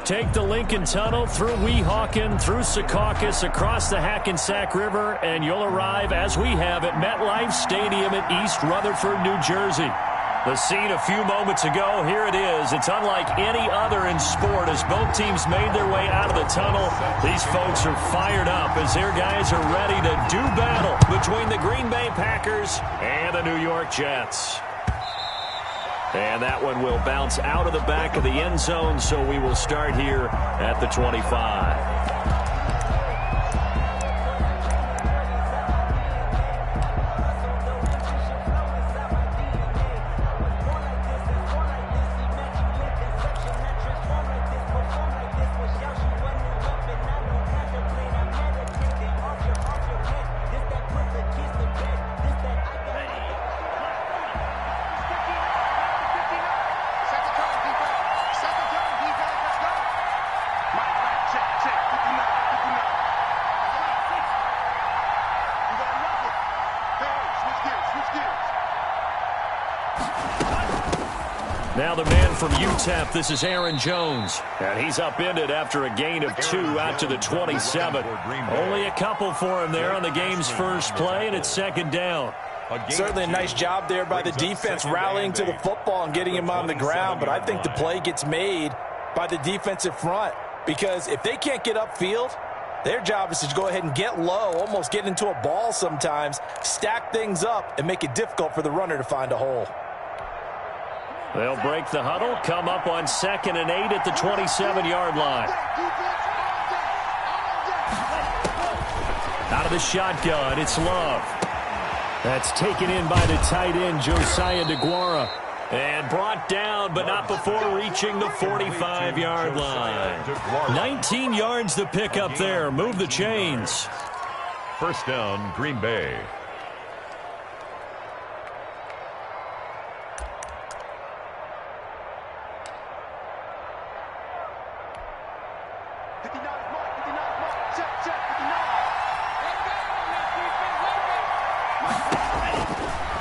Take the Lincoln Tunnel through Weehawken, through Secaucus, across the Hackensack River, and you'll arrive, as we have, at MetLife Stadium in East Rutherford, New Jersey. The scene a few moments ago, here it is. It's unlike any other in sport as both teams made their way out of the tunnel. These folks are fired up as their guys are ready to do battle between the Green Bay Packers and the New York Jets. And that one will bounce out of the back of the end zone, so we will start here at the 25. Now the man from UTEP, this is Aaron Jones. And he's upended after a gain of 2 out to the 27. Only a couple for him there on the game's first play, and it's second down. Certainly a nice job there by the defense rallying to the football and getting him on the ground, but I think the play gets made by the defensive front because if they can't get upfield, their job is to go ahead and get low, almost get into a ball sometimes, stack things up, and make it difficult for the runner to find a hole. They'll break the huddle, come up on 2nd and 8 at the 27-yard line. Out of the shotgun, it's Love. That's taken in by the tight end, Josiah DeGuara. And brought down, but not before reaching the 45-yard line. 19 yards to pick up there. Move the chains. First down, Green Bay.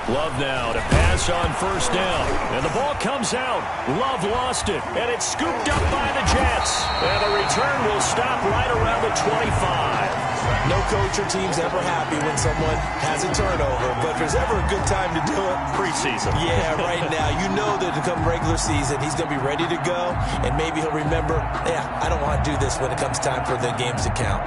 Love now to pass on first down. And the ball comes out. Love lost it. And it's scooped up by the Jets. And the return will stop right around the 25. No coach or team's ever happy when someone has a turnover. But if there's ever a good time to do it, preseason. Yeah, right now. You know that to come regular season, he's going to be ready to go. And maybe he'll remember, yeah, I don't want to do this when it comes time for the games to count.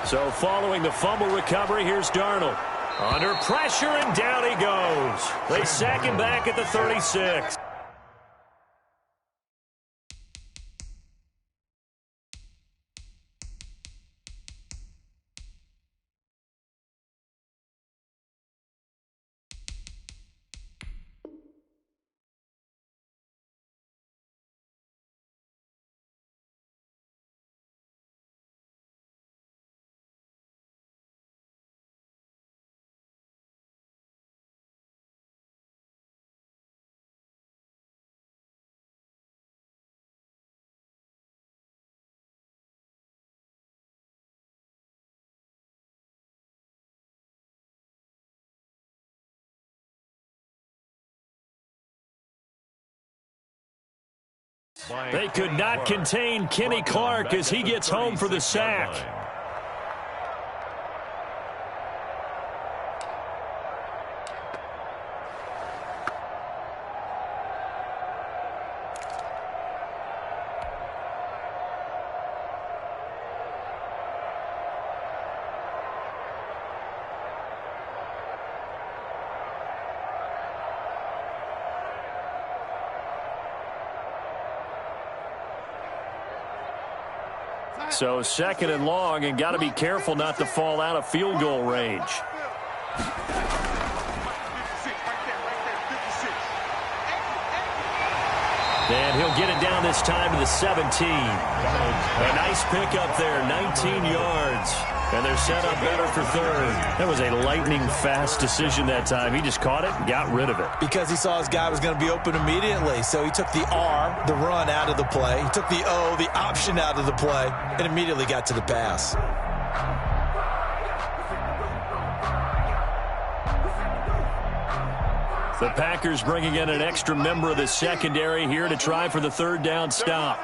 So following the fumble recovery, here's Darnold. Under pressure, and down he goes. They sack him back at the 36. They could not contain Kenny Clark as he gets home for the sack. So 2nd and long, and got to be careful not to fall out of field goal range. And he'll get it down this time to the 17. A nice pickup there, 19 yards. And they're set up better for third. That was a lightning-fast decision that time. He just caught it and got rid of it. Because he saw his guy was going to be open immediately. So he took the R, the run, out of the play. He took the O, the option, out of the play, and immediately got to the pass. The Packers bringing in an extra member of the secondary here to try for the third down stop.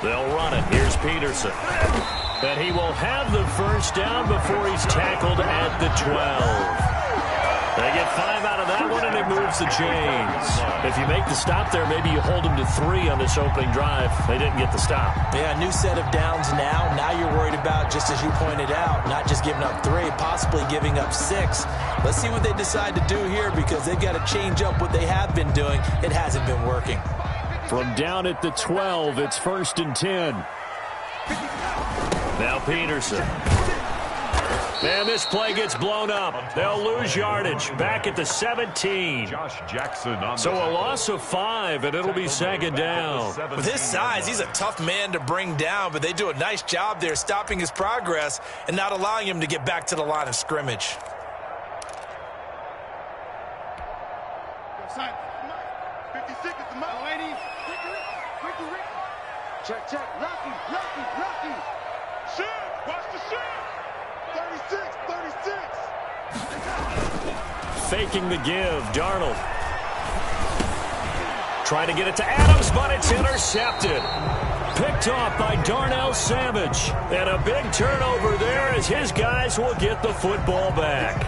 They'll run it. Here's Peterson. And he will have the first down before he's tackled at the 12. They get 5 out of that one, and it moves the chains. If you make the stop there, maybe you hold them to 3 on this opening drive. They didn't get the stop. Yeah, new set of downs now. Now you're worried about, just as you pointed out, not just giving up 3, possibly giving up 6. Let's see what they decide to do here, because they've got to change up what they have been doing. It hasn't been working. From down at the 12, it's 1st and 10. Now Peterson. And this play gets blown up. They'll lose yardage. Back at the 17. Josh Jackson on so a loss of 5, and it'll be 2nd down. With his size, he's a tough man to bring down, but they do a nice job there stopping his progress and not allowing him to get back to the line of scrimmage. Check, check. Lucky. Shit. Watch the shit. 36. Faking the give. Darnold. Trying to get it to Adams, but it's intercepted. Picked off by Darnell Savage. And a big turnover there as his guys will get the football back.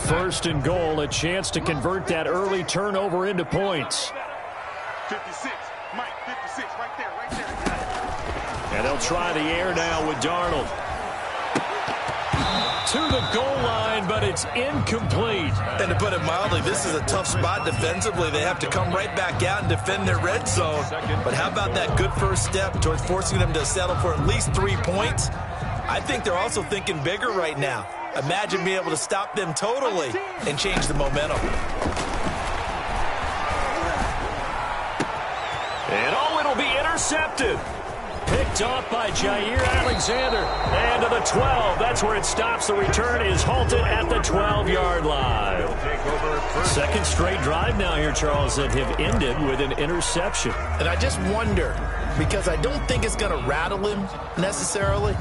First and goal, a chance to convert that early turnover into points. 56, Mike, 56, right there. And they'll try the air now with Darnold. To the goal line, but it's incomplete. And to put it mildly, this is a tough spot defensively. They have to come right back out and defend their red zone. But how about that good first step towards forcing them to settle for at least 3 points? I think they're also thinking bigger right now. Imagine being able to stop them totally and change the momentum. And it'll be intercepted. Picked off by Jair Alexander. And to the 12. That's where it stops. The return is halted at the 12-yard line. Second straight drive now here, Charles, that have ended with an interception. And I just wonder, because I don't think it's going to rattle him necessarily,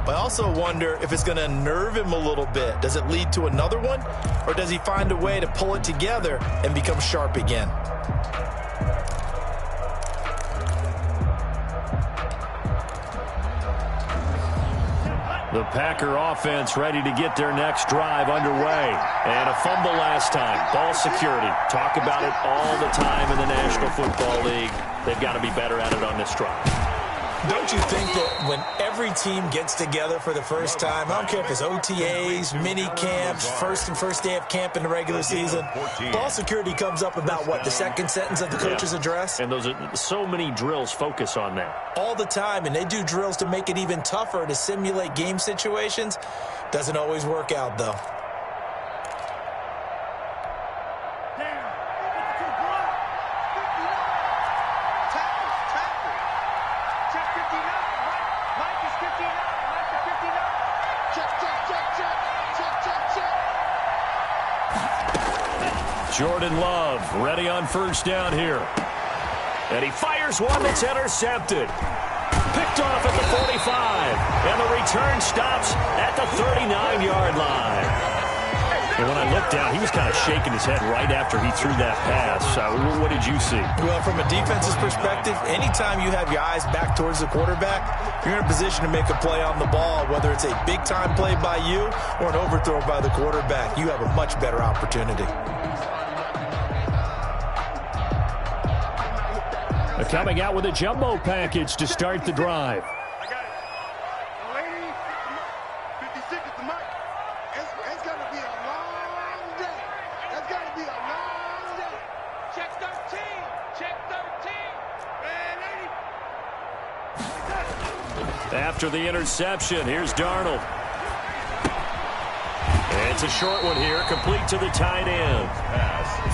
but I also wonder if it's going to unnerve him a little bit. Does it lead to another one? Or does he find a way to pull it together and become sharp again? The Packer offense ready to get their next drive underway. And a fumble last time. Ball security. Talk about it all the time in the National Football League. They've got to be better at it on this drive. Don't you think that when every team gets together for the first time, I don't care if it's OTAs, mini camps, first day of camp in the regular season, ball security comes up about what, the second sentence of the coach's address? And those are so many drills focus on that. All the time, and they do drills to make it even tougher to simulate game situations. Doesn't always work out, though. Jordan Love ready on first down here. And he fires one that's intercepted. Picked off at the 45. And the return stops at the 39-yard line. And when I looked down, he was kind of shaking his head right after he threw that pass. What did you see? Well, from a defense's perspective, anytime you have your eyes back towards the quarterback, you're in a position to make a play on the ball, whether it's a big-time play by you or an overthrow by the quarterback. You have a much better opportunity. Coming out with a jumbo package to start the drive. I got it. Lady, 56 is the mic. It's going to be a long day. It's going to be a long day. Check 13. Check 13. Man, lady. After the interception, here's Darnold. It's a short one here, complete to the tight end.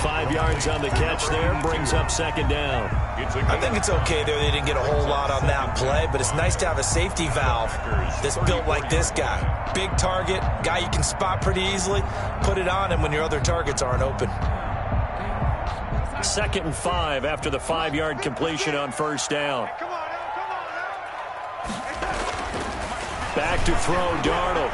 5 yards on the catch there, brings up second down. I think it's okay there. They didn't get a whole lot on that play, but it's nice to have a safety valve that's built like this guy. Big target, guy you can spot pretty easily. Put it on him when your other targets aren't open. 2nd and 5 after the 5-yard completion on first down. Back to throw, Darnold.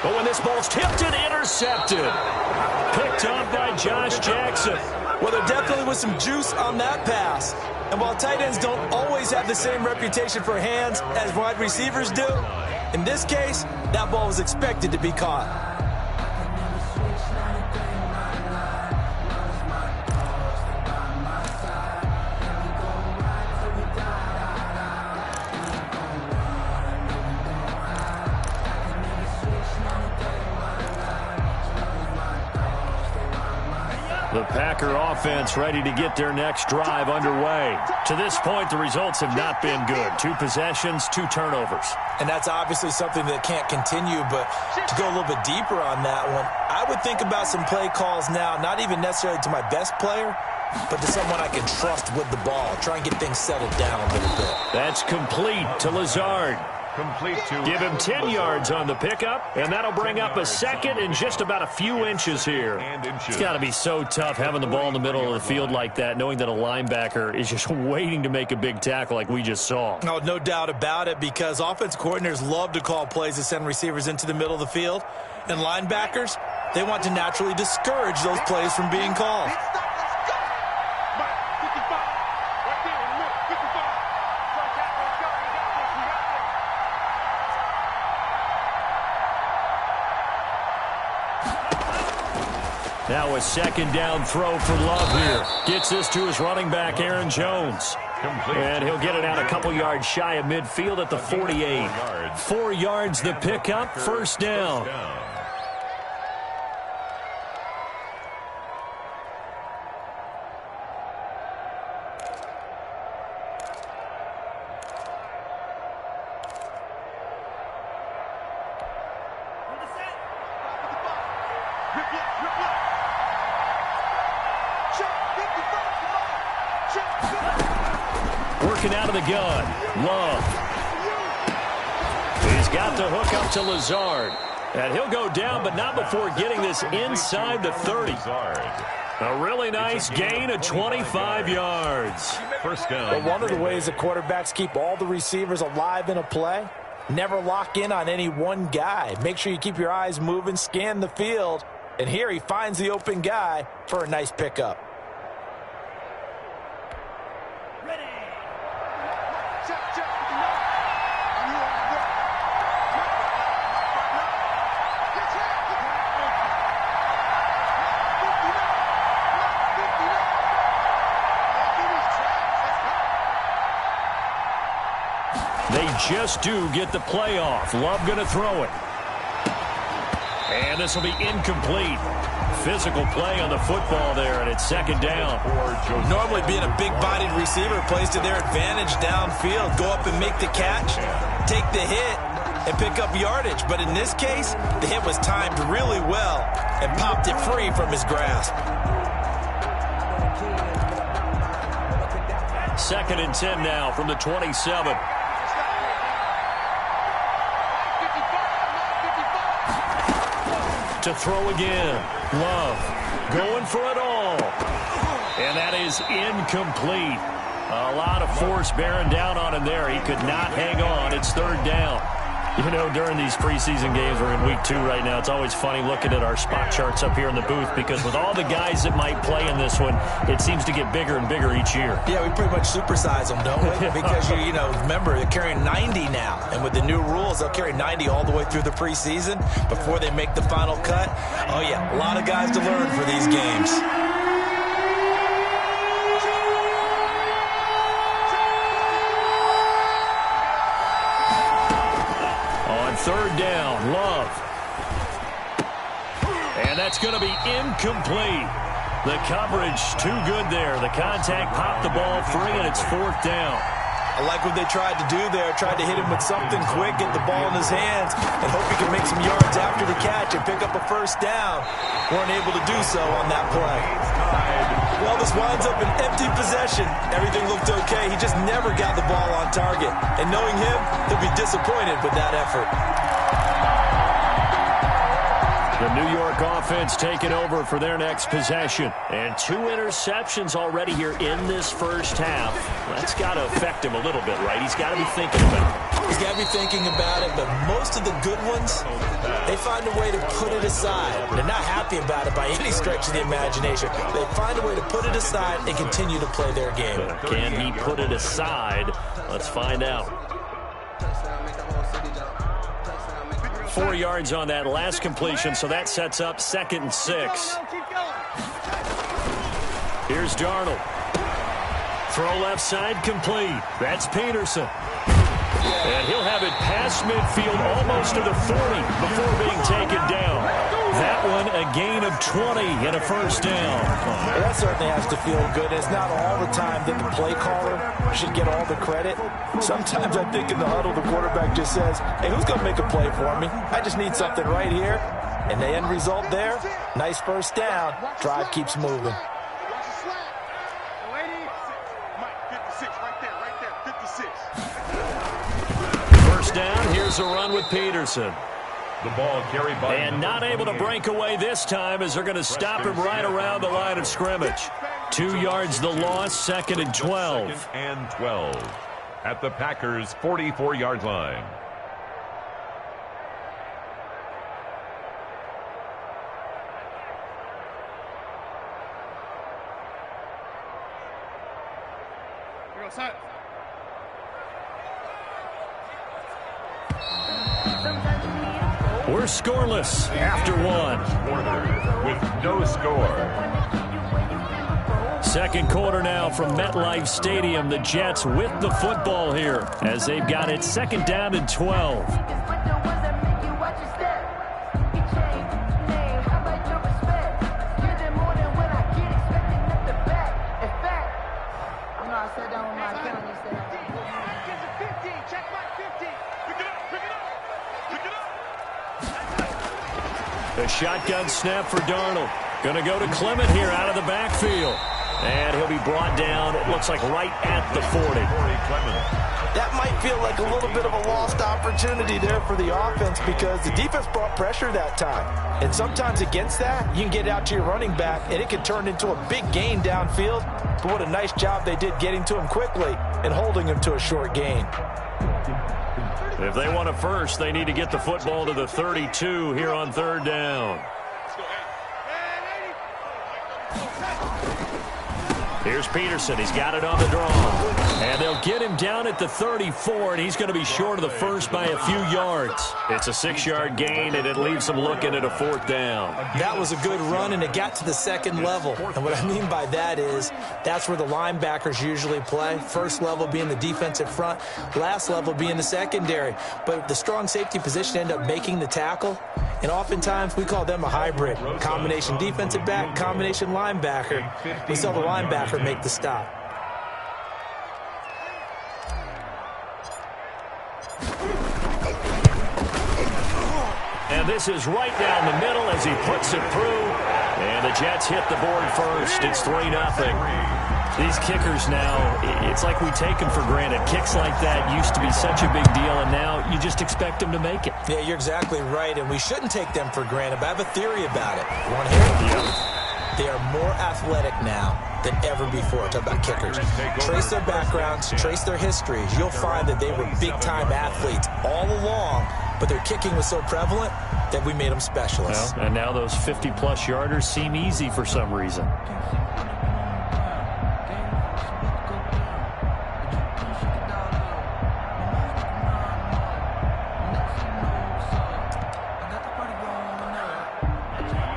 But when this ball's tipped and intercepted. Picked up by Josh Jackson. Well, there definitely was some juice on that pass. And while tight ends don't always have the same reputation for hands as wide receivers do, in this case, that ball was expected to be caught. The Packer offense ready to get their next drive underway. To this point, the results have not been good. 2 possessions, 2 turnovers. And that's obviously something that can't continue, but to go a little bit deeper on that one, I would think about some play calls now, not even necessarily to my best player, but to someone I can trust with the ball. Try and get things settled down a little bit. That's complete to Lazard. Give him 10 yards on the pickup, and that'll bring up a second and just about a few inches here. It's got to be so tough having the ball in the middle of the field like that, knowing that a linebacker is just waiting to make a big tackle like we just saw. Oh, no doubt about it, because offense coordinators love to call plays to send receivers into the middle of the field, and linebackers, they want to naturally discourage those plays from being called. Now a second down throw for Love here. Gets this to his running back, Aaron Jones. And he'll get it out a couple yards shy of midfield at the 48. 4 yards the pickup, first down. Working out of the gun. Love. He's got the hook up to Lazard. And he'll go down, but not before getting this inside the 30. A really nice gain of 25 yards. First down. But one of the ways that quarterbacks keep all the receivers alive in a play, never lock in on any one guy. Make sure you keep your eyes moving, scan the field. And here he finds the open guy for a nice pickup. They just do get the play off. Love going to throw it. And this will be incomplete. Physical play on the football there, and it's second down. Normally being a big-bodied receiver plays to their advantage downfield. Go up and make the catch, take the hit, and pick up yardage. But in this case, the hit was timed really well and popped it free from his grasp. 2nd and 10 now from the 27. To throw again. Love going for it all. And that is incomplete. A lot of force bearing down on him there. He could not hang on. It's third down. You know, during these preseason games, we're in week 2 right now. It's always funny looking at our spot charts up here in the booth because with all the guys that might play in this one, it seems to get bigger and bigger each year. Yeah, we pretty much supersize them, don't we? Because, you know, remember, they're carrying 90 now. And with the new rules, they'll carry 90 all the way through the preseason before they make the final cut. Oh, yeah, a lot of guys to learn for these games. Third down, Love. And that's going to be incomplete. The coverage too good there. The contact popped the ball free, and it's fourth down. I like what they tried to do there. Tried to hit him with something quick, get the ball in his hands, and hope he can make some yards after the catch and pick up a first down. Weren't able to do so on that play. Well, this winds up an empty possession. Everything looked okay. He just never got the ball on target. And knowing him, he'll be disappointed with that effort. The New York offense taking over for their next possession. And 2 interceptions already here in this first half. That's got to affect him a little bit, right? He's got to be thinking about it. He's got to be thinking about it, but most of the good ones, they find a way to put it aside. They're not happy about it by any stretch of the imagination. They find a way to put it aside and continue to play their game. Can he put it aside? Let's find out. 4 yards on that last completion, so that sets up 2nd and 6. Here's Darnold. Throw left side complete. That's Peterson. And he'll have it past midfield almost to the 40 before being taken down. That one a gain of 20 and a first down. Well, that certainly has to feel good. It's not all the time that the play caller should get all the credit. Sometimes I think in the huddle the quarterback just says, hey, who's going to make a play for me? I just need something right here. And the end result there, nice first down. Drive keeps moving. Down. Here's a run with Peterson. The ball carried by. And not able to break away this time as they're going to stop him right around the line of scrimmage. 2 yards the loss, 2nd and 12. 2nd and 12 at the Packers' 44-yard line. We're scoreless after 1. With no score. 2nd quarter now from MetLife Stadium. The Jets with the football here as they've got it 2nd down and 12. A shotgun snap for Darnold. Going to go to Clement here out of the backfield. And he'll be brought down, it looks like, right at the 40. That might feel like a little bit of a lost opportunity there for the offense because the defense brought pressure that time. And sometimes against that, you can get out to your running back, and it can turn into a big gain downfield. But what a nice job they did getting to him quickly and holding him to a short gain. If they want a first, they need to get the football to the 32 here on 3rd down. Here's Peterson. He's got it on the draw. And they'll get him down at the 34, and he's going to be short of the first by a few yards. It's a 6-yard gain, and it leaves him looking at a 4th down. That was a good run, and it got to the 2nd level. And what I mean by that is that's where the linebackers usually play. First level being the defensive front, last level being the secondary. But the strong safety position ended up making the tackle. And oftentimes we call them a hybrid. Combination defensive back, combination linebacker. We saw the linebacker make the stop. And this is right down the middle as he puts it through. And the Jets hit the board first. It's 3-0. These kickers now, it's like we take them for granted. Kicks like that used to be such a big deal, and now you just expect them to make it. Yeah, you're exactly right, and we shouldn't take them for granted, but I have a theory about it. You want to hear it? Yeah. They are more athletic now than ever before. Talk about kickers. Trace their backgrounds, trace their histories. You'll find that they were big-time athletes all along, but their kicking was so prevalent that we made them specialists. Well, and now those 50-plus yarders seem easy for some reason.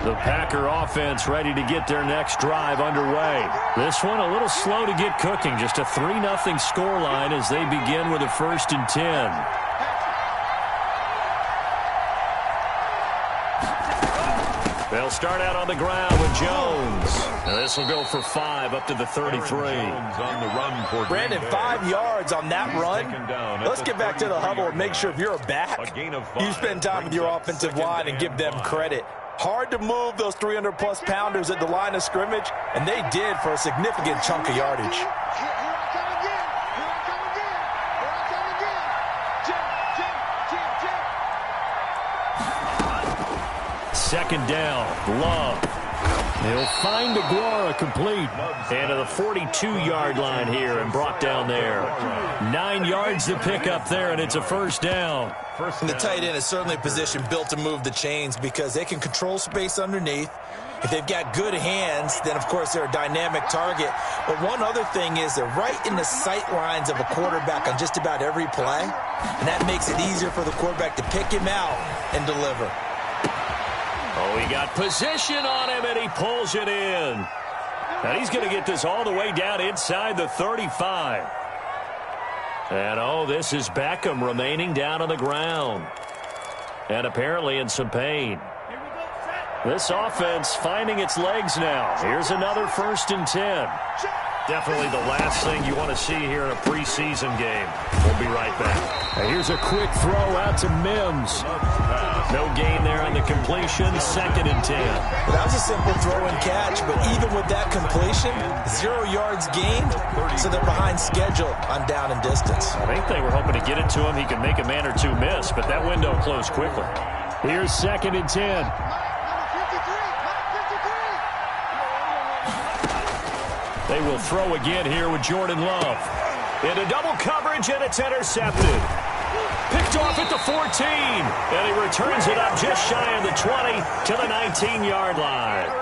The Packer offense ready to get their next drive underway. This one a little slow to get cooking. Just a 3-0 scoreline as they begin with a 1st and 10. They'll start out on the ground with Jones. And this will go for 5 up to the 33. On the run for Brandon, 5 yards on that run. Let's get back to the huddle and make sure if you're a back, you spend time with your offensive line and give them credit. Hard to move those 300-plus pounders at the line of scrimmage, and they did for a significant chunk of yardage. Second down, Love. He'll find Aguara complete. And to the 42-yard line here and brought down there. 9 yards to pick up there, and it's a first down. And the tight end is certainly a position built to move the chains because they can control space underneath. If they've got good hands, then, of course, they're a dynamic target. But one other thing is they're right in the sight lines of a quarterback on just about every play. And that makes it easier for the quarterback to pick him out and deliver. Oh, he got position on him, and he pulls it in. And he's going to get this all the way down inside the 35. And, oh, this is Beckham remaining down on the ground. And apparently in some pain. This offense finding its legs now. Here's another 1st and 10. Definitely the last thing you want to see here in a preseason game. We'll be right back. Now here's a quick throw out to Mims. No gain there on the completion. 2nd and 10. Well, that was a simple throw and catch, but even with that completion, 0 yards gained, so they're behind schedule on down and distance. I think they were hoping to get it to him. He could make a man or two miss, but that window closed quickly. Here's 2nd and 10. They will throw again here with Jordan Love. Into double coverage, and it's intercepted. Picked off at the 14. And he returns it up just shy of the 20 to the 19-yard line.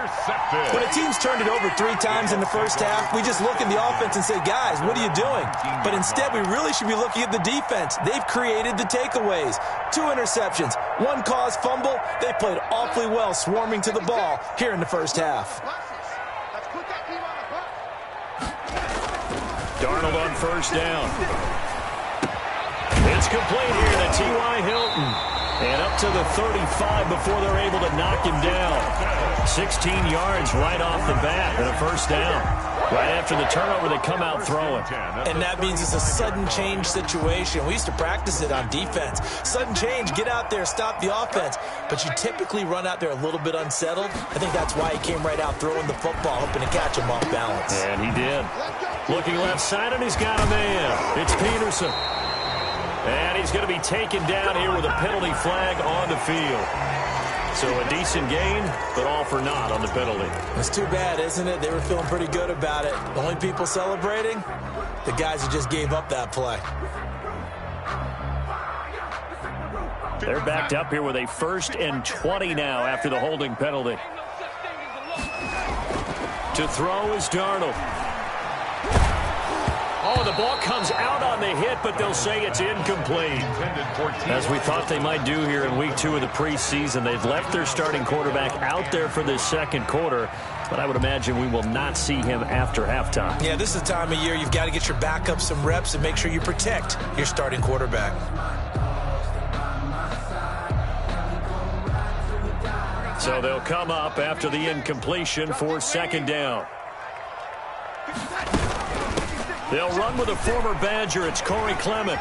When a team's turned it over 3 times in the first half, we just look at the offense and say, guys, what are you doing? But instead, we really should be looking at the defense. They've created the takeaways. 2 interceptions, 1 caused fumble. They played awfully well swarming to the ball here in the first half. Darnold on 1st down. It's complete here to T.Y. Hilton. And up to the 35 before they're able to knock him down. 16 yards right off the bat and a 1st down. Right after the turnover, they come out throwing. And that means it's a sudden change situation. We used to practice it on defense. Sudden change, get out there, stop the offense. But you typically run out there a little bit unsettled. I think that's why he came right out throwing the football, hoping to catch him off balance. And he did. Looking left side, and he's got a man. It's Peterson. And he's going to be taken down here with a penalty flag on the field. So a decent gain, but all for naught on the penalty. It's too bad, isn't it? They were feeling pretty good about it. The only people celebrating, the guys who just gave up that play. They're backed up here with a 1st and 20 now after the holding penalty. To throw is Darnold. Oh, the ball comes out on the hit, but they'll say it's incomplete. As we thought they might do here in week 2 of the preseason, they've left their starting quarterback out there for this 2nd quarter, but I would imagine we will not see him after halftime. Yeah, this is the time of year you've got to get your backup some reps and make sure you protect your starting quarterback. So they'll come up after the incompletion for 2nd down. They'll run with a former Badger. It's Corey Clement.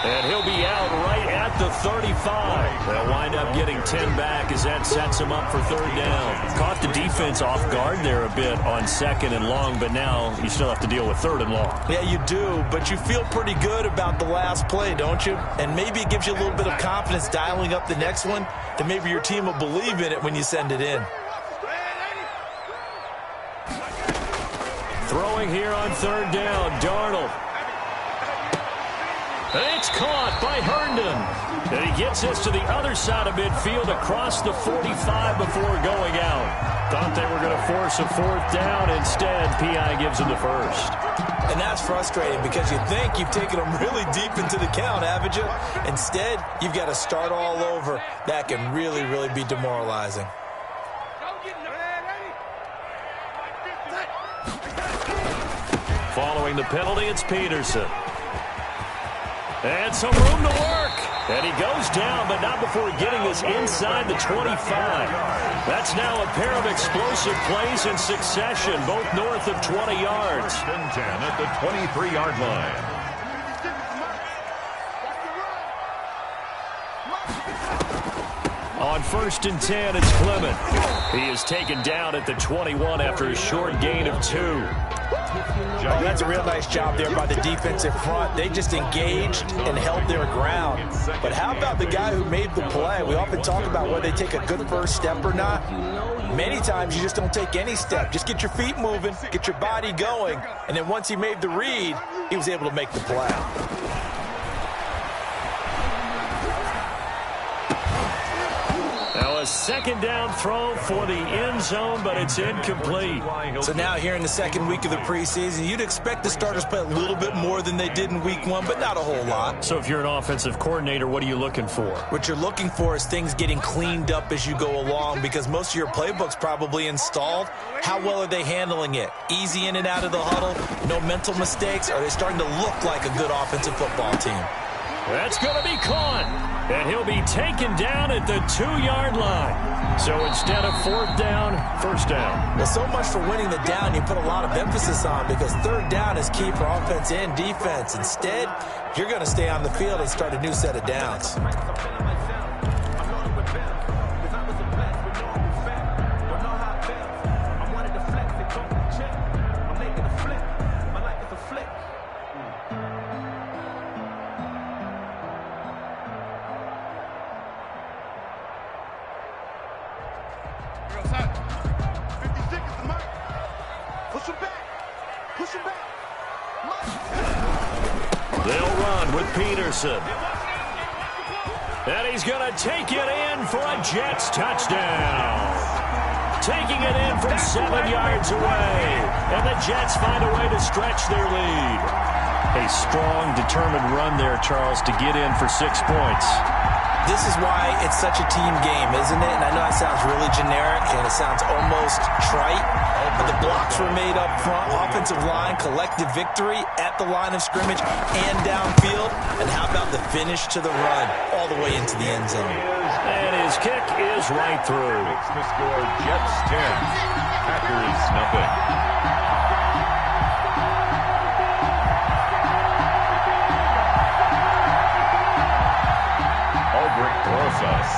And he'll be out right at the 35. They'll wind up getting 10 back as that sets him up for 3rd down. Caught the defense off guard there a bit on 2nd and long, but now you still have to deal with 3rd and long. Yeah, you do, but you feel pretty good about the last play, don't you? And maybe it gives you a little bit of confidence dialing up the next one, that maybe your team will believe in it when you send it in. Throwing here on 3rd down, Darnold. And it's caught by Herndon. And he gets this to the other side of midfield across the 45 before going out. Thought they were going to force a 4th down. Instead, P.I. gives him the 1st. And that's frustrating because you think you've taken them really deep into the count, haven't you? Instead, you've got to start all over. That can really, really be demoralizing. Following the penalty, it's Peterson. And some room to work. And he goes down, but not before getting this inside the 25. That's now a pair of explosive plays in succession, both north of 20 yards. 10 at the 23-yard line. On 1st and 10, it's Clement. He is taken down at the 21 after a short gain of 2. Oh, that's a real nice job there by the defensive front. They just engaged and held their ground. But how about the guy who made the play? We often talk about whether they take a good first step or not. Many times you just don't take any step. Just get your feet moving, get your body going, and then once he made the read, he was able to make the play. Now a second down throw for the end zone, but it's incomplete. So now here in the second week of the preseason, you'd expect the starters play a little bit more than they did in week 1, but not a whole lot. So if you're an offensive coordinator, what are you looking for? What you're looking for is things getting cleaned up as you go along, because most of your playbook's probably installed. How well are they handling it? Easy in and out of the huddle? No mental mistakes? Are they starting to look like a good offensive football team? That's going to be caught, and he'll be taken down at the 2-yard line. So instead of 4th down, 1st down. Well, so much for winning the down you put a lot of emphasis on, because 3rd down is key for offense and defense. Instead, you're going to stay on the field and start a new set of downs. They'll run with Peterson. And he's going to take it in for a Jets touchdown. Taking it in from 7 yards away. And the Jets find a way to stretch their lead. A strong, determined run there, Charles, to get in for 6 points. This is why it's such a team game, isn't it? And I know it sounds really generic and it sounds almost trite, but the blocks were made up front. Offensive line, collective victory at the line of scrimmage and downfield. And how about the finish to the run all the way into the end zone? And his kick is right through. Makes the score Jets 10, Packers nothing.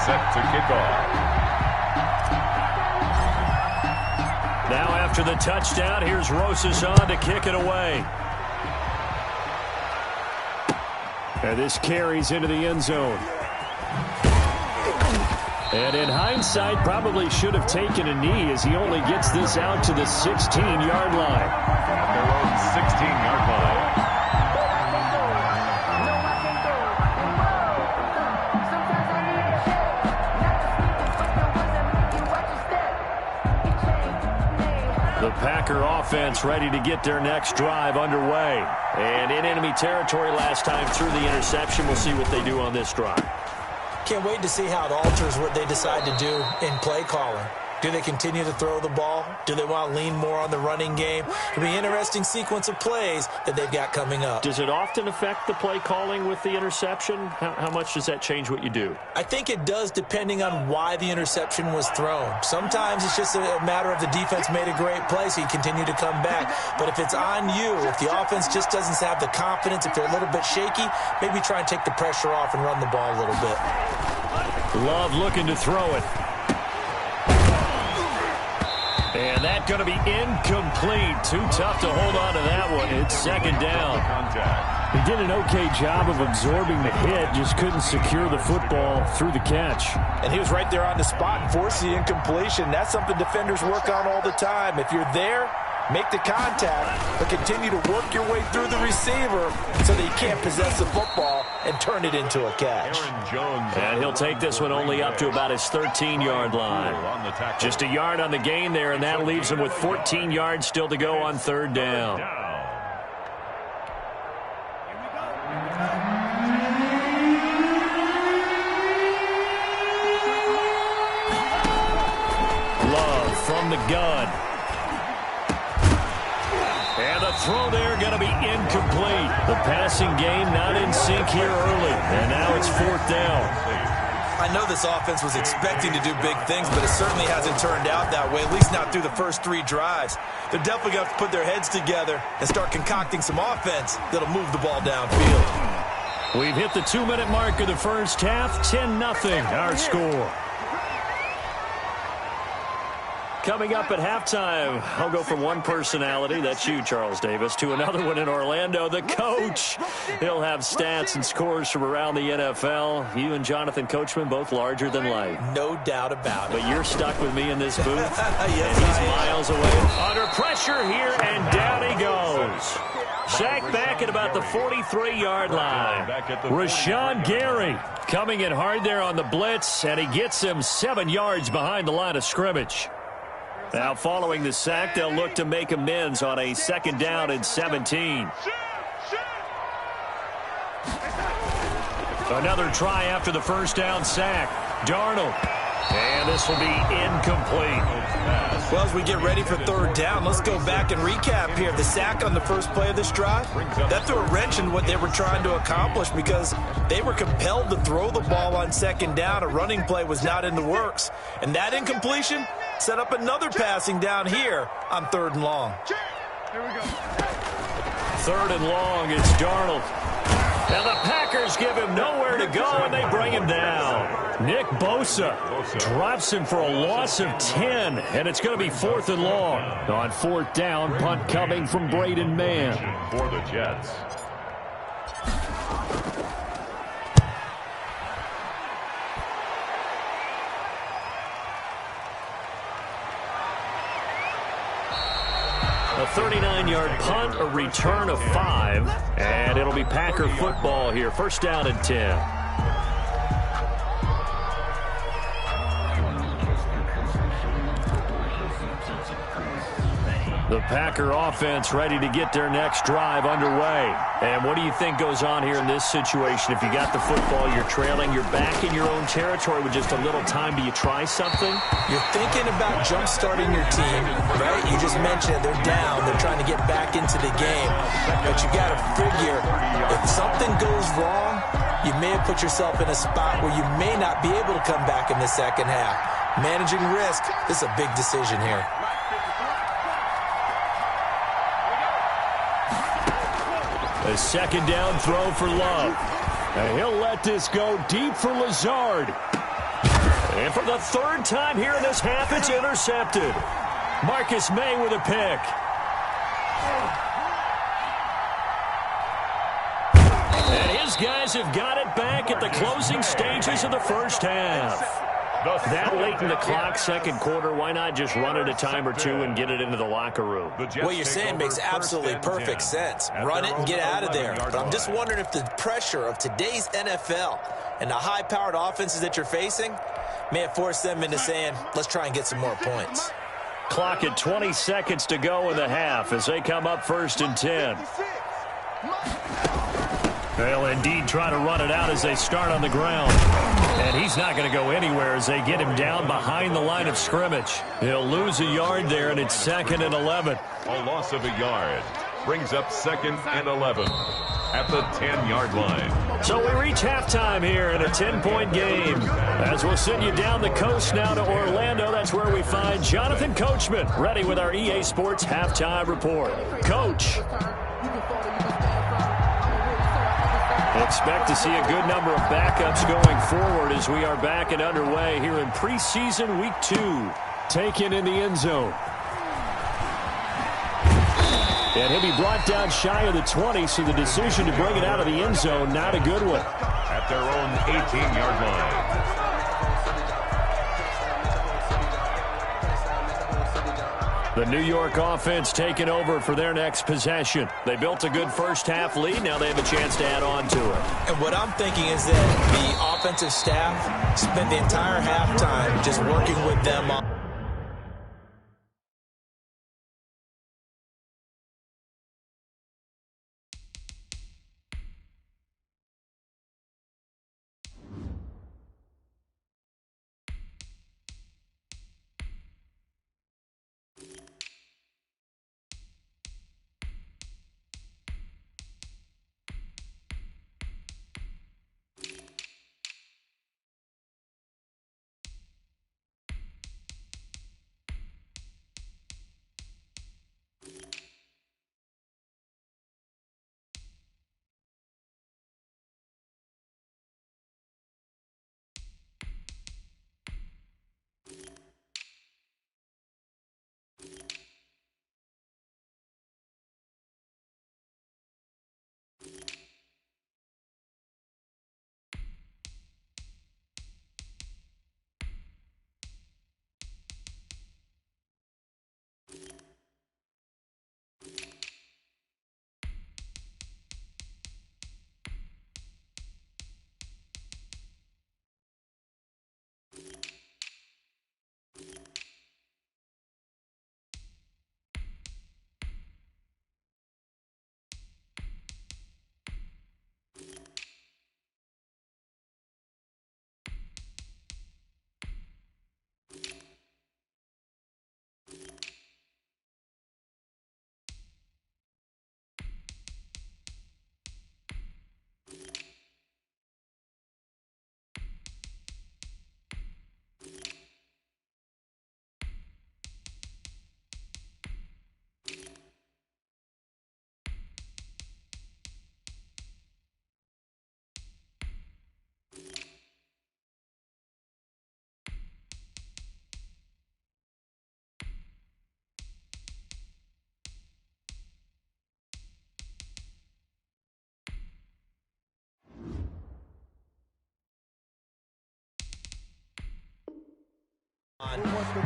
Set to kick off. Now after the touchdown, here's Rosas on to kick it away. And this carries into the end zone. And in hindsight, probably should have taken a knee as he only gets this out to the 16-yard line. At their own 16-yard line. The Packer offense ready to get their next drive underway. And in enemy territory last time through the interception. We'll see what they do on this drive. Can't wait to see how it alters what they decide to do in play calling. Do they continue to throw the ball? Do they want to lean more on the running game? It'll be an interesting sequence of plays that they've got coming up. Does it often affect the play calling with the interception? How much does that change what you do? I think it does, depending on why the interception was thrown. Sometimes it's just a matter of the defense made a great play, so you continue to come back. But if it's on you, if the offense just doesn't have the confidence, if they're a little bit shaky, maybe try and take the pressure off and run the ball a little bit. Love looking to throw it. And that's going to be incomplete. Too tough to hold on to that one. It's 2nd down. He did an okay job of absorbing the hit, just couldn't secure the football through the catch. And he was right there on the spot and forced the incompletion. That's something defenders work on all the time. If you're there, make the contact, but continue to work your way through the receiver so that you can't possess the football and turn it into a catch. And he'll take this one only up to about his 13-yard line. Just a yard on the gain there, and that leaves him with 14 yards still to go on 3rd down. Love from the gun. And the throw there going to be incomplete. The passing game not in sync here early, and now it's 4th down. I know this offense was expecting to do big things, but it certainly hasn't turned out that way, at least not through the first 3 drives. They're definitely going to have to put their heads together and start concocting some offense that'll move the ball downfield. We've hit the 2-minute mark of the first half. 10-0 our score. Coming up at halftime, I'll go from one personality, that's you, Charles Davis, to another one in Orlando, the coach. He'll have stats and scores from around the NFL. You and Jonathan Coachman, both larger than life. No doubt about it. But you're stuck with me in this booth, Yes, and he's miles away. Under pressure here, and down he goes. Sacked back at about the 43-yard line. Rashawn Gary coming in hard there on the blitz, and he gets him 7 yards behind the line of scrimmage. Now, following the sack, they'll look to make amends on a 2nd down and 17. Another try after the first down sack. Darnold. And this will be incomplete. Well, as we get ready for 3rd down, let's go back and recap here. The sack on the first play of this drive, that threw a wrench in what they were trying to accomplish because they were compelled to throw the ball on 2nd down. A running play was not in the works. And that incompletion set up another passing down here on 3rd and long. Here we go. 3rd and long, it's Darnold. Now the Packers give him nowhere to go, and they bring him down. Nick Bosa drops him for a loss of 10, and it's going to be 4th and long. On 4th down, punt coming from Braden Mann. For the Jets. A 39-yard punt, a return of 5, and it'll be Packer football here. 1st down and 10. The Packer offense ready to get their next drive underway. And what do you think goes on here in this situation? If you got the football, you're trailing, you're back in your own territory with just a little time. Do you try something? You're thinking about jump-starting your team, right? You just mentioned it. They're down. They're trying to get back into the game. But you got to figure, if something goes wrong, you may have put yourself in a spot where you may not be able to come back in the 2nd half. Managing risk, this is a big decision here. A 2nd down throw for Love. And he'll let this go deep for Lazard. And for the 3rd time here in this half, it's intercepted. Marcus May with a pick. And his guys have got it back at the closing stages of the first half. That late in the clock, 2nd quarter, why not just run it a time or two and get it into the locker room? What you're saying makes absolutely perfect sense. Run it and get out of there. But I'm just wondering if the pressure of today's NFL and the high-powered offenses that you're facing may have forced them into saying, let's try and get some more points. Clock at 20 seconds to go in the half as they come up 1st and 10. They'll indeed try to run it out as they start on the ground. And he's not going to go anywhere as they get him down behind the line of scrimmage. He'll lose a yard there, and it's 2nd and 11. A loss of a yard brings up 2nd and 11 at the 10-yard line. So we reach halftime here in a 10-point game. As we'll send you down the coast now to Orlando, that's where we find Jonathan Coachman ready with our EA Sports Halftime Report. Coach. Expect to see a good number of backups going forward as we are back and underway here in preseason week 2. Taken in the end zone. And he'll be brought down shy of the 20, so the decision to bring it out of the end zone, not a good one. At their own 18-yard line. The New York offense taking over for their next possession. They built a good first half lead. Now they have a chance to add on to it. And what I'm thinking is that the offensive staff spent the entire halftime just working with them on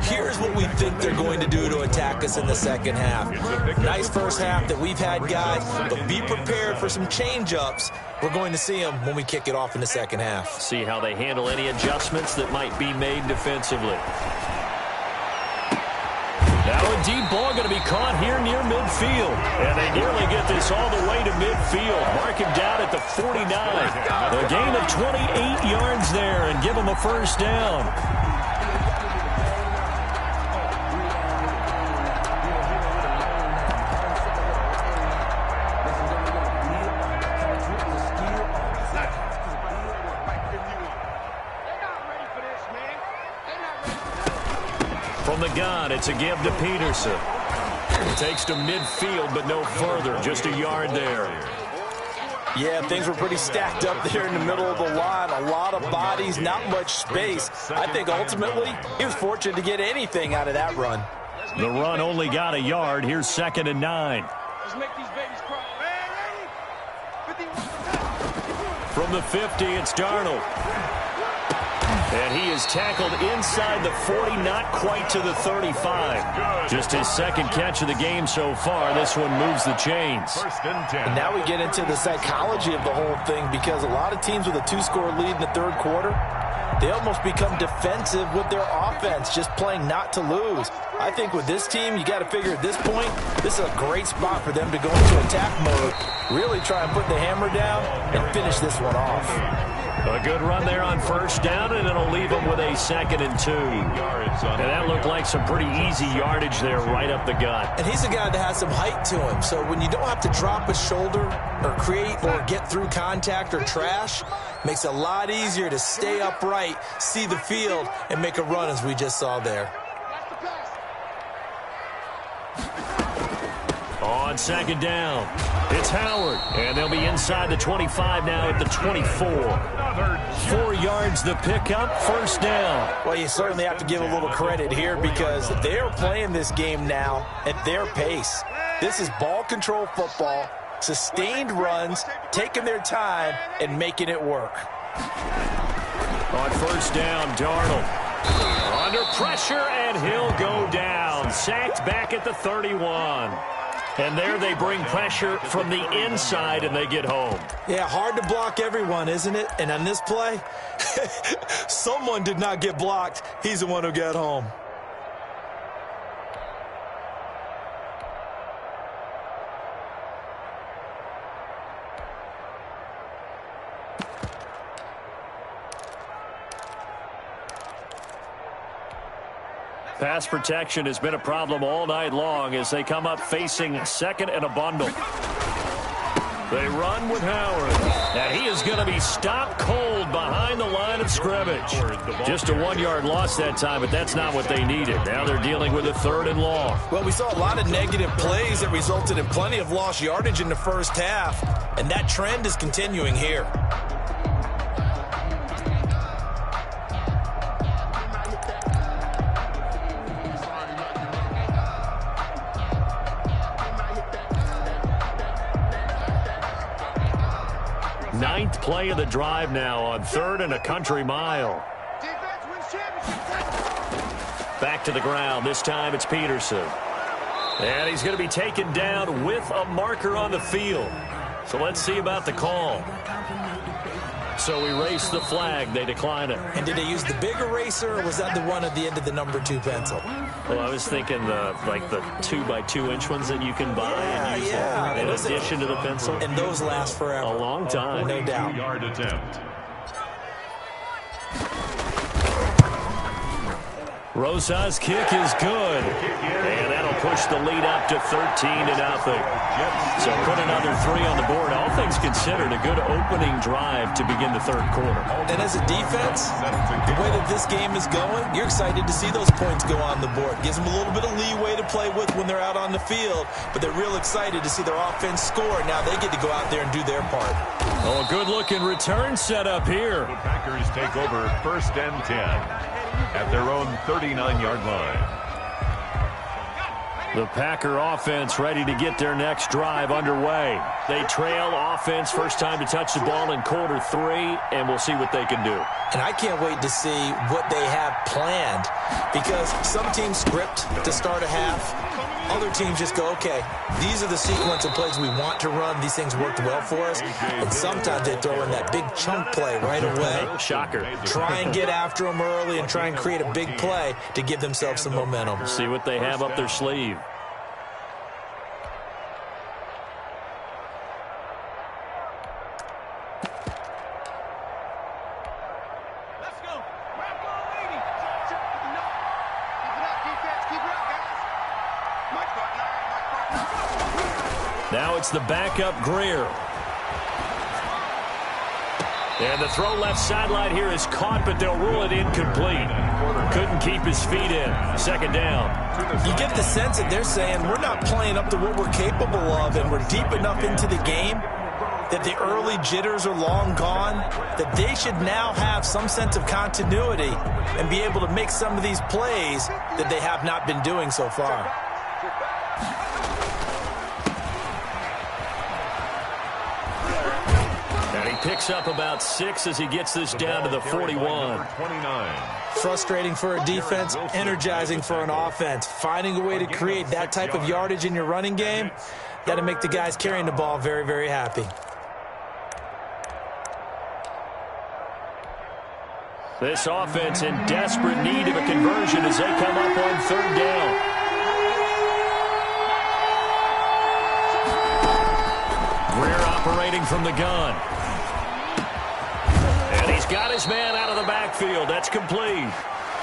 Here's what we think they're going to do to attack us in the second half. Nice first half that we've had, guys, but be prepared for some change-ups. We're going to see them when we kick it off in the second half. See how they handle any adjustments that might be made defensively. Now a deep ball going to be caught here near midfield. And they nearly get this all the way to midfield. Mark him down at the 49. A gain of 28 yards there and give him a first down. From the gun, it's a give to Peterson. Takes to midfield, but no further. Just a yard there. Yeah, things were pretty stacked up there in the middle of the line. A lot of bodies, not much space. I think ultimately he was fortunate to get anything out of that run. The run only got a yard. Here's 2nd and 9. Let's make these babies cry. From the 50, it's Darnold. And he is tackled inside the 40, not quite to the 35. Just his second catch of the game so far. This one moves the chains. And now we get into the psychology of the whole thing, because a lot of teams with a 2-score lead in the third quarter, they almost become defensive with their offense, just playing not to lose. I think with this team, you got to figure at this point, this is a great spot for them to go into attack mode, really try and put the hammer down and finish this one off. A good run there on first down, and it'll leave them with a 2nd and 2. And that looked like some pretty easy yardage there right up the gut. And he's a guy that has some height to him, so when you don't have to drop a shoulder or create or get through contact or trash, makes it a lot easier to stay upright, see the field, and make a run as we just saw there. On 2nd down, it's Howard, and they'll be inside the 25 now at the 24. 4 yards the pickup, first down. Well, you certainly have to give a little credit here, because they're playing this game now at their pace. This is ball control football, sustained runs, taking their time, and making it work. On first down, Darnold. Under pressure, and he'll go down. Sacked back at the 31. And there they bring pressure from the inside, and they get home. Yeah, hard to block everyone, isn't it? And on this play, someone did not get blocked. He's the one who got home. Pass protection has been a problem all night long as they come up facing 2nd and a bundle. They run with Howard, and he is going to be stopped cold behind the line of scrimmage. Just a 1-yard loss that time, but that's not what they needed. Now they're dealing with a 3rd and long. Well, we saw a lot of negative plays that resulted in plenty of lost yardage in the first half, and that trend is continuing here. Ninth play of the drive now on 3rd and a country mile. Back to the ground. This time it's Peterson. And he's going to be taken down with a marker on the field. So let's see about the call. So erase the flag. They decline it. And did they use the big eraser, or was that the one at the end of the number 2 pencil? Well, I was thinking the 2x2-inch ones that you can buy and use in addition to the pencil. And those last forever. A long time. No doubt. 2-yard attempt. Rosa's kick is good. And that'll push the lead up to 13-0. So put another 3 on the board. All things considered, a good opening drive to begin the third quarter. And as a defense, the way that this game is going, you're excited to see those points go on the board. Gives them a little bit of leeway to play with when they're out on the field, but they're real excited to see their offense score. Now they get to go out there and do their part. Oh, a good-looking return set up here. The Packers take over 1st and 10 at their own 39-yard line. The Packer offense ready to get their next drive underway. They trail offense, first time to touch the ball in quarter 3, and we'll see what they can do. And I can't wait to see what they have planned because some teams script to start a half. Other teams just go, okay, these are the sequence of plays we want to run. These things worked well for us. And sometimes they throw in that big chunk play right away. Shocker. Try and get after them early and try and create a big play to give themselves some momentum. See what they have up their sleeve. Now it's the backup Greer. And the throw left sideline here is caught, but they'll rule it incomplete. Couldn't keep his feet in. Second down. You get the sense that they're saying we're not playing up to what we're capable of, and we're deep enough into the game that the early jitters are long gone, that they should now have some sense of continuity and be able to make some of these plays that they have not been doing so far. Picks up about 6 as he gets this down to the 41. Frustrating for a defense, energizing for an offense. Finding a way to create that type of yardage in your running game, got to make the guys carrying the ball very, very happy. This offense in desperate need of a conversion as they come up on third down. Greer operating from the gun. Got his man out of the backfield. That's complete.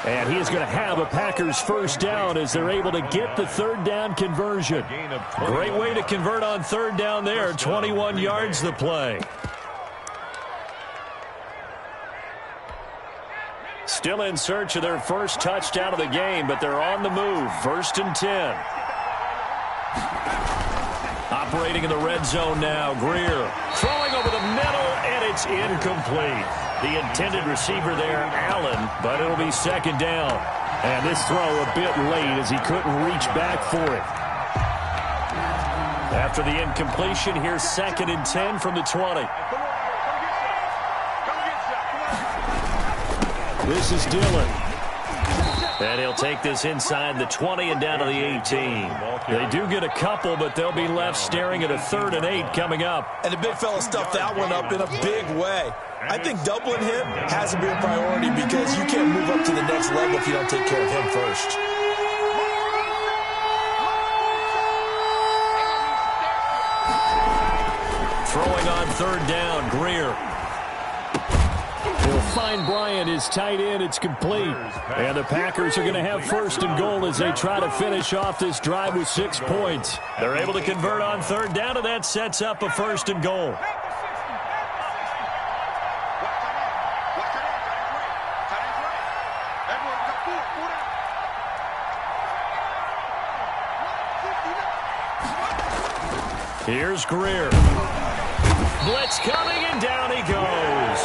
And he is going to have a Packers first down as they're able to get the third down conversion. Great way to convert on third down there. 21 yards the play. Still in search of their first touchdown of the game, but they're on the move. 1st and 10. Operating in the red zone now. Greer throwing over the middle, and it's incomplete. The intended receiver there, Allen, but it'll be second down. And this throw a bit late as he couldn't reach back for it. After the incompletion, here's 2nd and 10 from the 20. This is Dillon. And he'll take this inside the 20 and down to the 18. They do get a couple, but they'll be left staring at a 3rd and 8 coming up. And the big fella stuffed that one up in a big way. I think doubling him has to be a priority because you can't move up to the next level if you don't take care of him first. Throwing on third down, Greer. He'll find Bryant, his tight end. It's complete. And the Packers are going to have 1st and goal as they try to finish off this drive with 6 points. They're able to convert on third down, and that sets up a 1st and goal. Here's Greer. Blitz coming, and down he goes.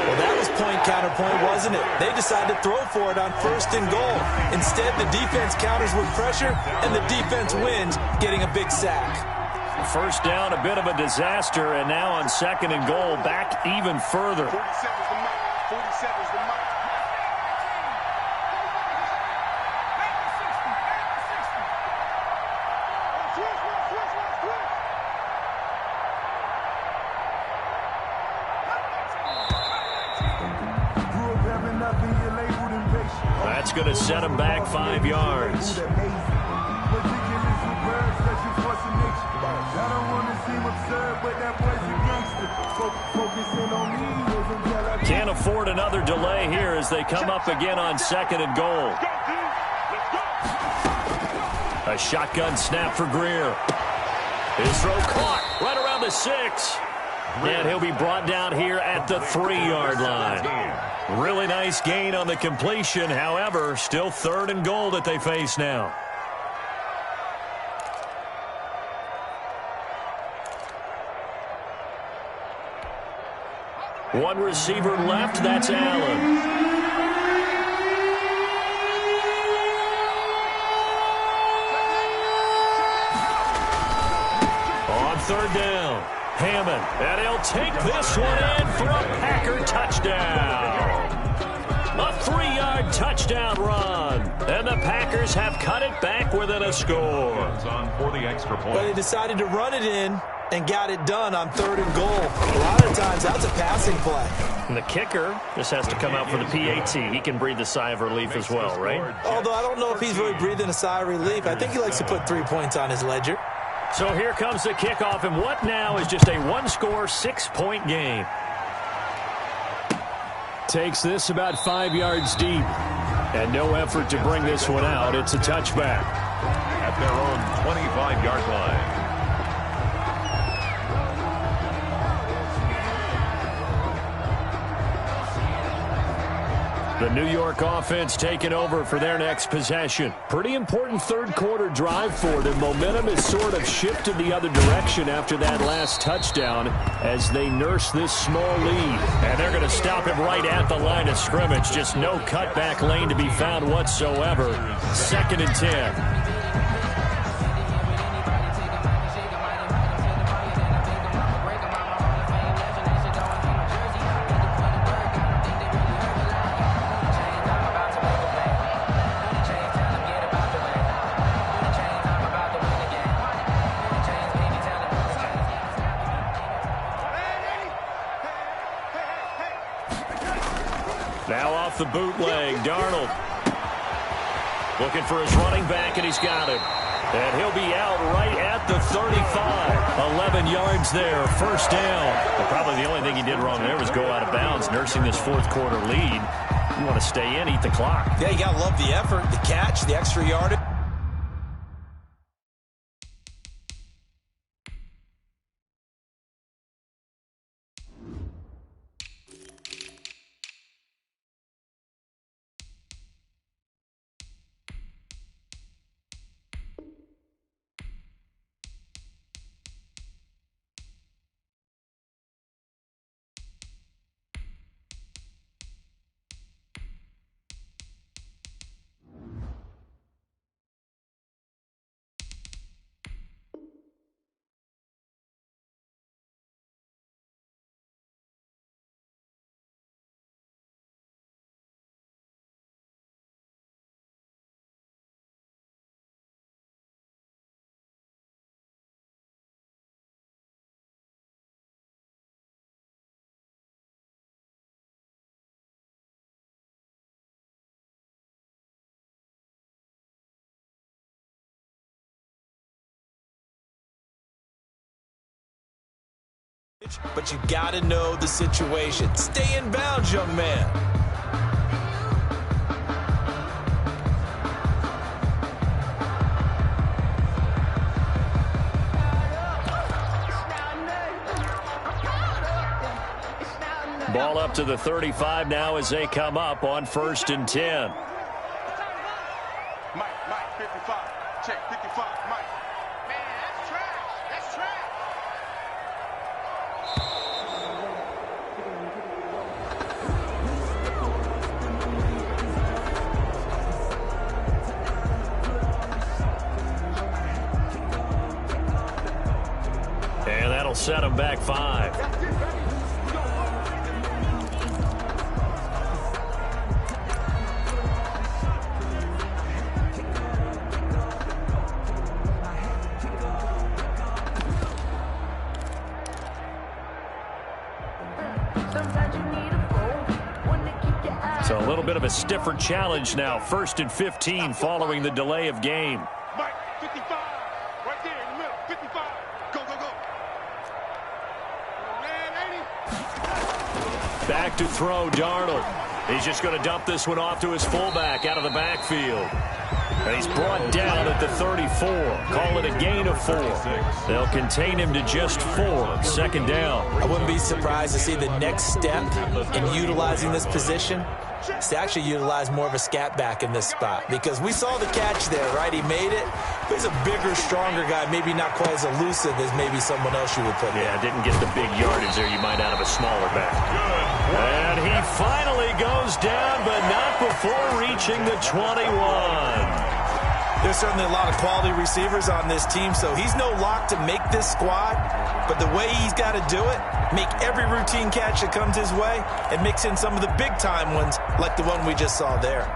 Well, that was point counterpoint, wasn't it? They decided to throw for it on 1st and goal. Instead, the defense counters with pressure, and the defense wins, getting a big sack. First down, a bit of a disaster, and now on 2nd and goal, back even further. 47's the mic. 47's the mic. That's going to set him back 5 yards. Can't afford another delay here as they come up again on 2nd and goal. A shotgun snap for Greer. His throw caught right around the 6. And he'll be brought down here at the 3-yard line. Really nice gain on the completion. However, still 3rd and goal that they face now. One receiver left. That's Allen. On 3rd down, Hammond, and he'll take this one in for a Packer touchdown. A 3-yard 50-yard touchdown run. And the Packers have cut it back within a score. On for the extra point. But they decided to run it in and got it done on 3rd and goal. A lot of times, that's a passing play. And the kicker just has to come out for the PAT. He can breathe a sigh of relief as well, right? Although I don't know if he's really breathing a sigh of relief. I think he likes to put 3 points on his ledger. So here comes the kickoff, and what now is just a one-score, 6-point game. Takes this about 5 yards deep. And no effort to bring this one out. It's a touchback. At their own 25-yard line. The New York offense taking over for their next possession. Pretty important third-quarter drive for them. Momentum has sort of shifted the other direction after that last touchdown as they nurse this small lead. And they're going to stop him right at the line of scrimmage. Just no cutback lane to be found whatsoever. 2nd and 10. Now off the bootleg, Darnold looking for his running back, and he's got him. And he'll be out right at the 35. 11 yards there, 1st down. Well, probably the only thing he did wrong there was go out of bounds, nursing this 4th-quarter lead. You want to stay in, eat the clock. Yeah, you got to love the effort, the catch, the extra yardage. But you got to know the situation. Stay in bounds, young man. Ball up to the 35 now as they come up on 1st and 10. Mike, 55. Check, 55, Mike. Man, that's trash. That's trash. And that'll set him back 5. So a little bit of a stiffer challenge now. 1st and 15 following the delay of game. Mike, 55. Right there in the middle. 55. Go, go, go. Man, 80. Back to throw, Darnold. He's just going to dump this one off to his fullback out of the backfield. And he's brought down at the 34. Call it a gain of 4. They'll contain him to just 4. 2nd down. I wouldn't be surprised to see the next step in utilizing this position is to actually utilize more of a scat back in this spot. Because we saw the catch there, right? He made it. He's a bigger, stronger guy, maybe not quite as elusive as maybe someone else you would put there. Yeah, didn't get the big yardage there you might out of a smaller back. And he finally goes down, but not before reaching the 21. There's certainly a lot of quality receivers on this team, so he's no lock to make this squad. But the way he's got to do it, make every routine catch that comes his way, and mix in some of the big-time ones like the one we just saw there.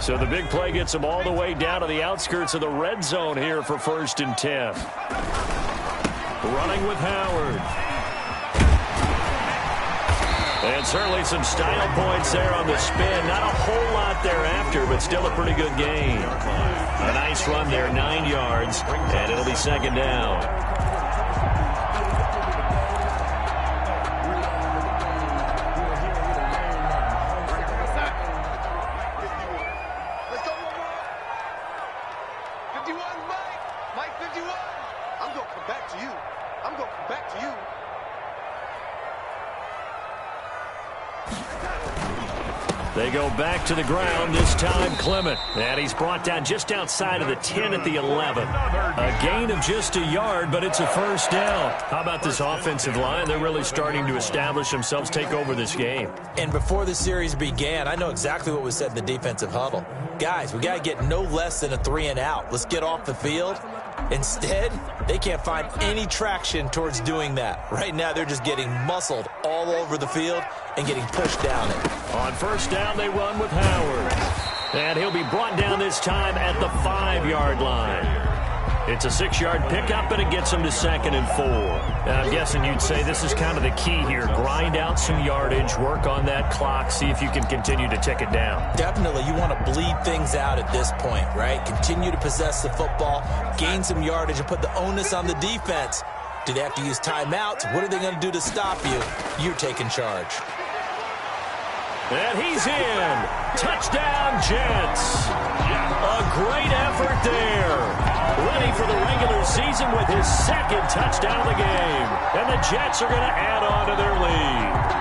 So the big play gets him all the way down to the outskirts of the red zone here for 1st and 10. Running with Howard. And certainly some style points there on the spin. Not a whole lot thereafter, but still a pretty good gain. A nice run there, 9 yards, and it'll be 2nd down. They go back to the ground, this time Clement. And he's brought down just outside of the 10 at the 11. A gain of just a yard, but it's a 1st down. How about this offensive line? They're really starting to establish themselves, take over this game. And before the series began, I know exactly what was said in the defensive huddle. Guys, we got to get no less than a 3-and-out. Let's get off the field. Instead, they can't find any traction towards doing that. Right now, they're just getting muscled all over the field and getting pushed down it. On 1st down, they run with Howard. And he'll be brought down this time at the 5-yard line. It's a 6-yard pickup, and it gets him to 2nd and 4. And I'm guessing you'd say this is kind of the key here. Grind out some yardage, work on that clock, see if you can continue to tick it down. Definitely, you want to bleed things out at this point, right? Continue to possess the football, gain some yardage, and put the onus on the defense. Do they have to use timeouts? What are they going to do to stop you? You're taking charge. And he's in. Touchdown, Jets. A great effort there. Ready for the regular season with his 2nd touchdown of the game. And the Jets are going to add on to their lead.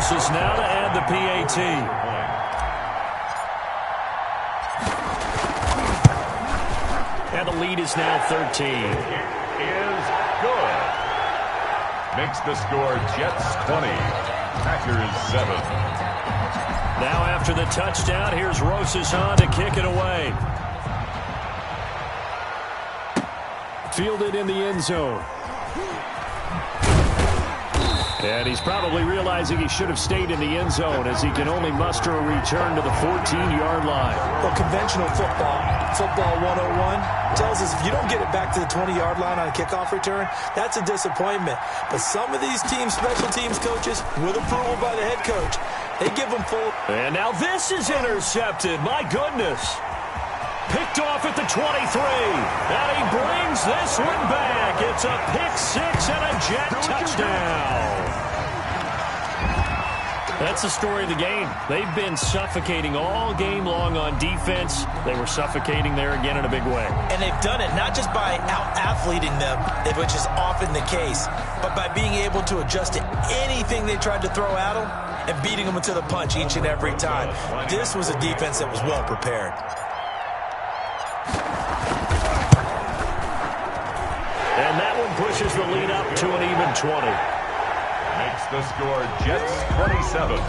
Is now to add the PAT. And the lead is now 13. Is good. Makes the score Jets 20, Packers 7. Now after the touchdown, here's Rosas on to kick it away. Fielded in the end zone. And he's probably realizing he should have stayed in the end zone as he can only muster a return to the 14-yard line. Well, conventional football 101, tells us if you don't get it back to the 20-yard line on a kickoff return, that's a disappointment. But some of these teams, special teams coaches, with approval by the head coach, they give them full. And now this is intercepted. My goodness. Picked off at the 23. And he brings this one back. It's a pick 6 and a Jet touchdown. That's the story of the game. They've been suffocating all game long on defense. They were suffocating there again in a big way. And they've done it not just by out-athleting them, which is often the case, but by being able to adjust to anything they tried to throw at them and beating them to the punch each and every time. This was a defense that was well prepared. And that one pushes the lead up to an even 20. Makes the score Jets 27,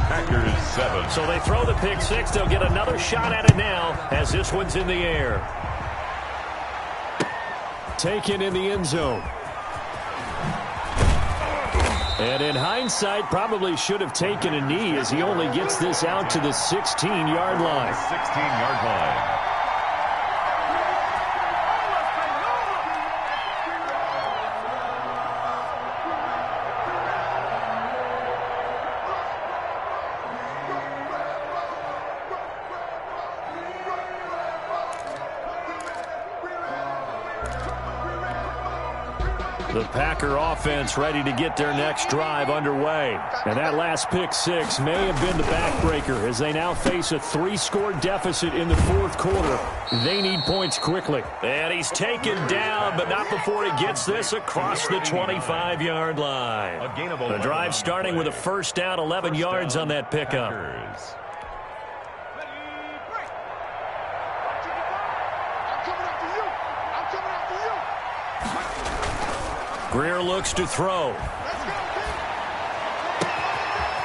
Packers 7. So they throw the pick 6. They'll get another shot at it now as this one's in the air. Taken in the end zone. And in hindsight, probably should have taken a knee as he only gets this out to the 16-yard line. 16-yard line. The Packer offense ready to get their next drive underway. And that last pick six may have been the backbreaker as they now face a 3-score deficit in the fourth quarter. They need points quickly. And he's taken down, but not before he gets this across the 25-yard line. The drive starting with a first down, 11 yards on that pickup. Greer looks to throw.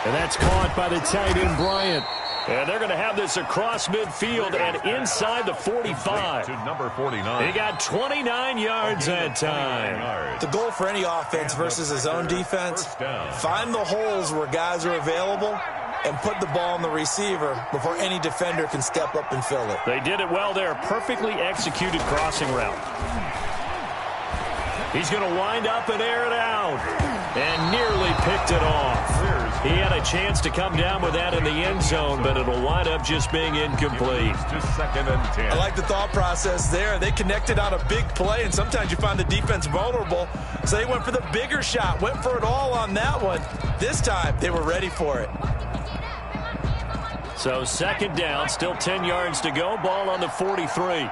And that's caught by the tight end, Bryant. And they're going to have this across midfield and inside the 45. To number 49. He got 29 yards that time. The goal for any offense versus his own defense, find the holes where guys are available and put the ball on the receiver before any defender can step up and fill it. They did it well there. Perfectly executed crossing route. He's going to wind up and air it out. And nearly picked it off. He had a chance to come down with that in the end zone, but it'll wind up just being incomplete. To second and 10. I like the thought process there. They connected on a big play, and sometimes you find the defense vulnerable. So they went for the bigger shot, went for it all on that one. This time, they were ready for it. So second down, still 10 yards to go. Ball on the 43.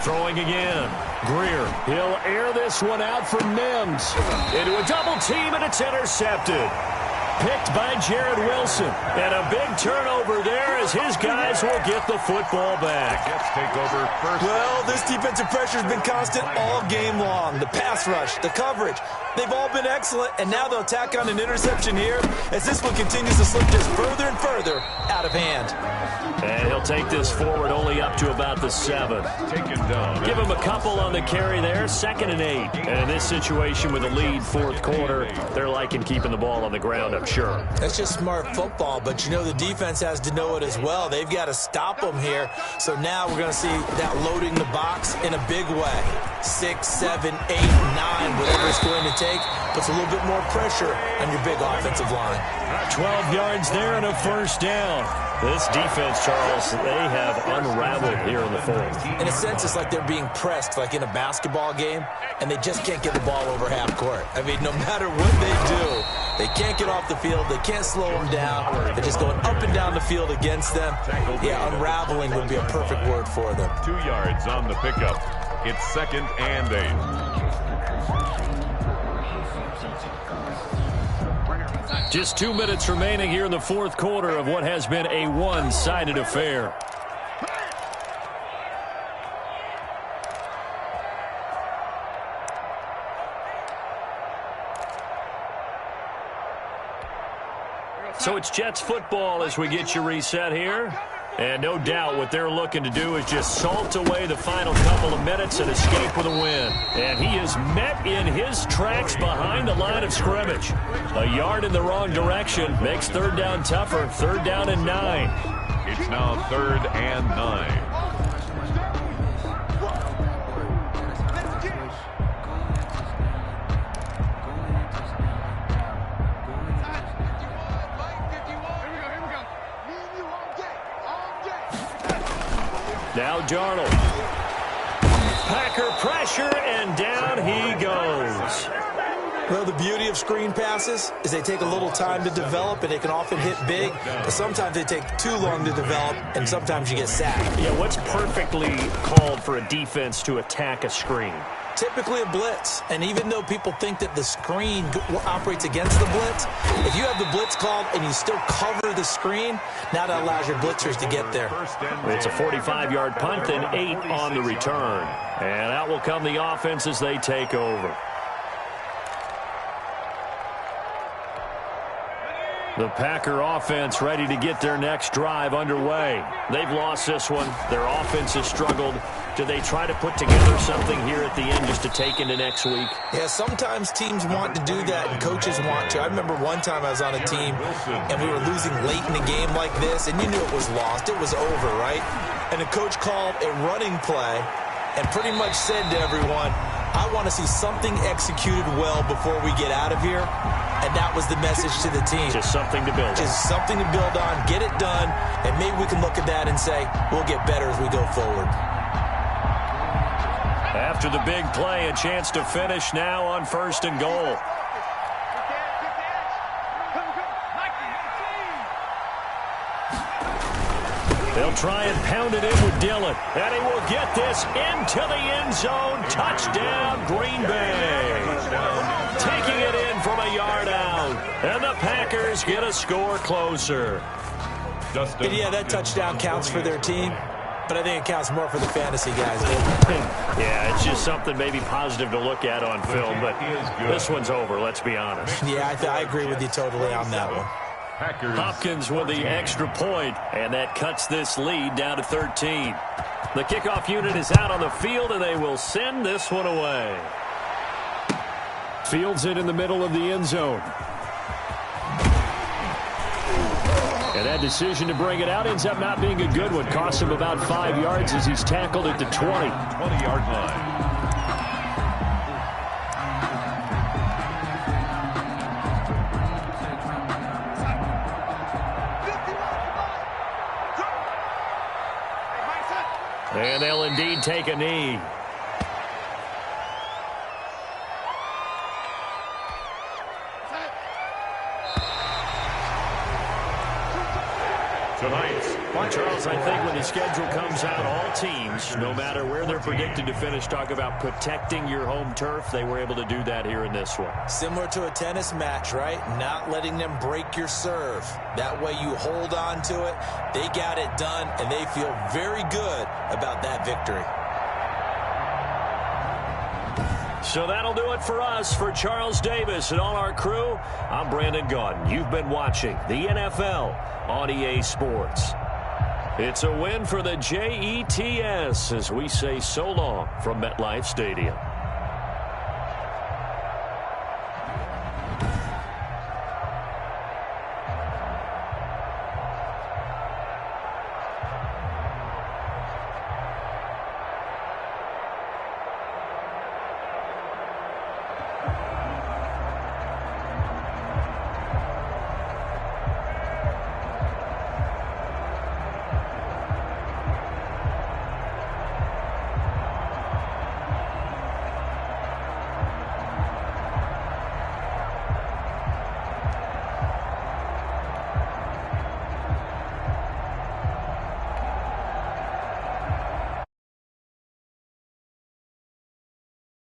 Throwing again. Greer. He'll air this one out for Mims. Into a double team, and it's intercepted. Picked by Jared Wilson. And a big turnover there as his guys will get the football back. Jets take over first. Well, this defensive pressure has been constant all game long. The pass rush, the coverage, they've all been excellent, and now they'll tack on an interception here as this one continues to slip just further and further out of hand. And he'll take this forward only up to about the 7. Taken down. Give him a couple on the carry there, 2nd and 8. And in this situation with a lead fourth quarter, they're liking keeping the ball on the ground, I'm sure. That's just smart football, but you know the defense has to know it as well. They've got to stop them here. So now we're going to see that loading the box in a big way. 6, 7, 8, 9, whatever it's going to take, puts a little bit more pressure on your big offensive line. 12 yards there and a first down. This defense, Charles, they have unraveled here in the fourth. In a sense, it's like they're being pressed like in a basketball game, and they just can't get the ball over half court. I mean, no matter what they do, they can't get off the field. They can't slow them down. They're just going up and down the field against them. Yeah, unraveling would be a perfect word for them. 2 yards on the pickup. It's 2nd and 8. Just 2 minutes remaining here in the fourth quarter of what has been a one-sided affair. So it's Jets football as we get you reset here. And no doubt what they're looking to do is just salt away the final couple of minutes and escape with a win. And he is met in his tracks behind the line of scrimmage. A yard in the wrong direction makes third down tougher. 3rd down and 9. It's now 3rd and 9. Now Darnold. Packer pressure, and down he goes. Well, the beauty of screen passes is they take a little time to develop, and they can often hit big, but sometimes they take too long to develop, and sometimes you get sacked. Yeah, what's perfectly called for a defense to attack a screen? Typically a blitz, and even though people think that the screen operates against the blitz, if you have the blitz called and you still cover the screen, now that allows your blitzers to get there. It's a 45-yard punt and 8 on the return. And out will come the offense as they take over. The Packer offense ready to get their next drive underway. They've lost this one. Their offense has struggled. Do they try to put together something here at the end just to take into next week? Yeah, sometimes teams want to do that and coaches want to. I remember one time I was on a team and we were losing late in the game like this, and you knew it was lost. It was over, right? And the coach called a running play and pretty much said to everyone, I want to see something executed well before we get out of here. And that was the message to the team. Just something to build on. Just something to build on, get it done, and maybe we can look at that and say, we'll get better as we go forward. After the big play, a chance to finish now on 1st and goal. They'll try and pound it in with Dillon. And he will get this into the end zone. Touchdown, Green Bay. Taking it in from a yard out. And the Packers get a score closer. And yeah, that touchdown counts for their team, but I think it counts more for the fantasy guys. Yeah, it's just something maybe positive to look at on film, but this one's over, let's be honest. Yeah, I agree with you totally on that one. Hopkins with the extra point, and that cuts this lead down to 13. The kickoff unit is out on the field, and they will send this one away. Fields it in the middle of the end zone. And that decision to bring it out ends up not being a good one. Costs him about 5 yards as he's tackled at the 20-yard line. And they'll indeed take a knee. Charles, I think when the schedule comes out, all teams, no matter where they're predicted to finish, talk about protecting your home turf. They were able to do that here in this one. Similar to a tennis match, right? Not letting them break your serve. That way you hold on to it. They got it done, and they feel very good about that victory. So that'll do it for us. For Charles Davis and all our crew, I'm Brandon Gaudin. You've been watching the NFL on EA Sports. It's a win for the Jets as we say so long from MetLife Stadium.